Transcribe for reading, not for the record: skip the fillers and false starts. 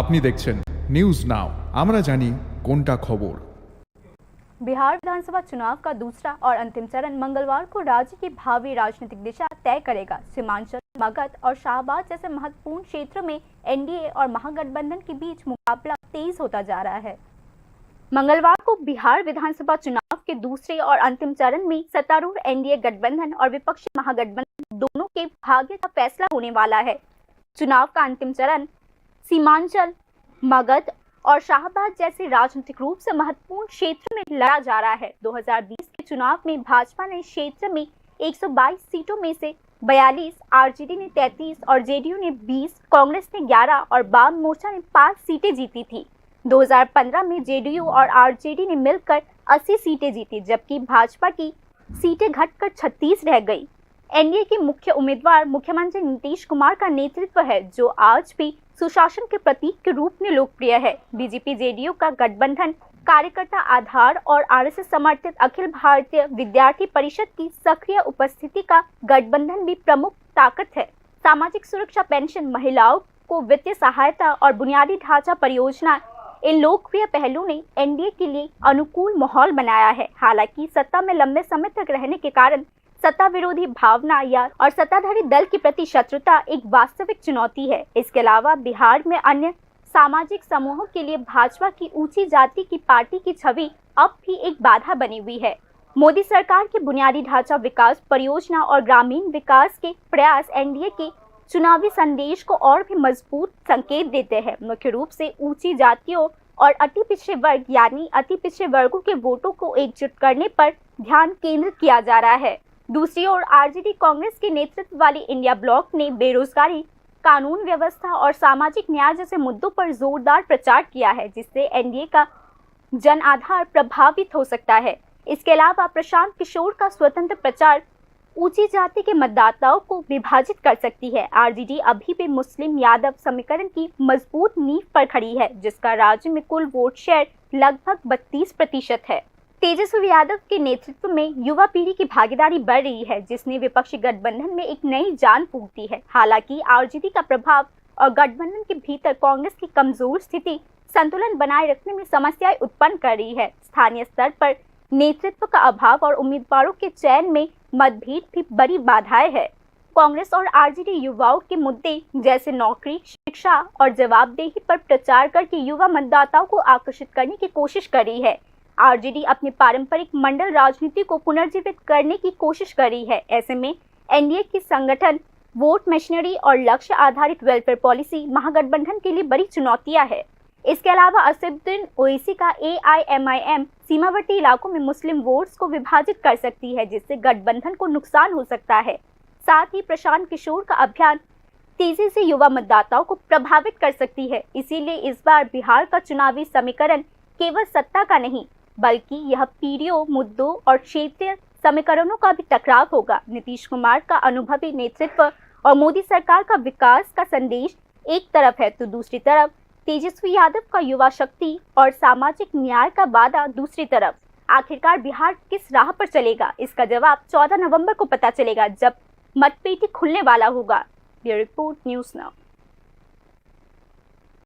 আপনি দেখছেন news now, আমরা জানি কোনটা খবর। बिहार विधानसभा चुनाव का दूसरा और अंतिम चरण मंगलवार को राज्य की भावी राजनीतिक दिशा तय करेगा। सीमांचल, मगध और शाहबाद जैसे महत्वपूर्ण क्षेत्रों में एनडीए और महागठबंधन के बीच मुकाबला तेज होता जा रहा है। मंगलवार को बिहार विधानसभा चुनाव के दूसरे और अंतिम चरण में सत्तारूढ़ एनडीए गठबंधन और विपक्षी महागठबंधन दोनों के भाग्य का फैसला होने वाला है। चुनाव का अंतिम चरण सीमांचल, मगध और शाहबाद जैसे राजनीतिक रूप से महत्वपूर्ण क्षेत्र में लड़ा जा रहा है। 2020 के चुनाव में भाजपा ने क्षेत्र में 122 सीटों में से 42, आरजेडी ने 33 और जेडीयू ने 20, कांग्रेस ने 11 और वाम मोर्चा ने 5 सीटें जीती थी। 2015 में जेडीयू और आरजेडी ने मिलकर 80 सीटें जीती, जबकि भाजपा की सीटें घटकर 36 रह गई। एनडीए के मुख्य उम्मीदवार मुख्यमंत्री नीतीश कुमार का नेतृत्व है, जो आज भी सुशासन के प्रतीक के रूप में लोकप्रिय है। बीजेपी जेडीयू का गठबंधन कार्यकर्ता आधार और आरएसएस समर्थित अखिल भारतीय विद्यार्थी परिषद की सक्रिय उपस्थिति का गठबंधन भी प्रमुख ताकत है। सामाजिक सुरक्षा पेंशन, महिलाओं को वित्तीय सहायता और बुनियादी ढांचा परियोजना, इन लोकप्रिय पहलों ने एनडीए के लिए अनुकूल माहौल बनाया है। हालांकि सत्ता में लंबे समय तक रहने के कारण सत्ता विरोधी भावना या और सत्ताधारी दल के प्रति शत्रुता एक वास्तविक चुनौती है। इसके अलावा बिहार में अन्य सामाजिक समूहों के लिए भाजपा की ऊंची जाति की पार्टी की छवि अब भी एक बाधा बनी हुई है। मोदी सरकार के बुनियादी ढांचा विकास परियोजना और ग्रामीण विकास के प्रयास एनडीए के चुनावी संदेश को और भी मजबूत संकेत देते हैं। मुख्य रूप से ऊंची जातियों और अति पिछड़े वर्ग यानी अति पिछड़े वर्गों के वोटों को एकजुट करने पर ध्यान केंद्रित किया जा रहा है। दूसरी ओर आरजेडी कांग्रेस के नेतृत्व वाली इंडिया ब्लॉक ने बेरोजगारी, कानून व्यवस्था और सामाजिक न्याय जैसे मुद्दों पर जोरदार प्रचार किया है, जिससे एनडीए का जन आधार प्रभावित हो सकता है। इसके अलावा प्रशांत किशोर का स्वतंत्र प्रचार ऊंची जाति के मतदाताओं को विभाजित कर सकती है। आरजेडी अभी भी मुस्लिम यादव समीकरण की मजबूत नींव पर खड़ी है, जिसका राज्य में कुल वोट शेयर लगभग 32% है। तेजस्वी यादव के नेतृत्व में युवा पीढ़ी की भागीदारी बढ़ रही है, जिसने विपक्षी गठबंधन में एक नई जान फूंक दी है। हालांकि आरजेडी का प्रभाव और गठबंधन के भीतर कांग्रेस की कमजोर स्थिति संतुलन बनाए रखने में समस्याएं उत्पन्न कर रही है। स्थानीय स्तर पर नेतृत्व का अभाव और उम्मीदवारों के चयन में मतभेद भी बड़ी बाधाएं है। कांग्रेस और आरजेडी युवाओं के मुद्दे जैसे नौकरी, शिक्षा और जवाबदेही पर प्रचार करके युवा मतदाताओं को आकर्षित करने की कोशिश कर रही है। आरजेडी अपनी पारंपरिक मंडल राजनीति को पुनर्जीवित करने की कोशिश कर रही है। ऐसे में एनडीए की संगठन, वोट मशीनरी और लक्ष्य आधारित वेलफेयर पॉलिसी महागठबंधन के लिए बड़ी चुनौतियां है। इसके अलावा असदुद्दीन ओवैसी का एआईएमआईएम सीमावर्ती इलाकों में मुस्लिम वोट्स को विभाजित कर सकती है, जिससे गठबंधन को नुकसान हो सकता है। साथ ही प्रशांत किशोर का अभियान तेजी से युवा मतदाताओं को प्रभावित कर सकती है। इसीलिए इस बार बिहार का चुनावी समीकरण केवल सत्ता का नहीं, बल्कि यह पीढ़ियों, मुद्दों और क्षेत्रीय समीकरणों का भी टकराव होगा। नीतीश कुमार का अनुभवी नेतृत्व और मोदी सरकार का विकास का संदेश एक तरफ है, तो दूसरी तरफ तेजस्वी यादव का युवा शक्ति और सामाजिक न्याय का वादा दूसरी तरफ। आखिरकार बिहार किस राह पर चलेगा, इसका जवाब 14 नवंबर को पता चलेगा, जब मतपेटी खुलने वाला होगा। Bureau report, news now.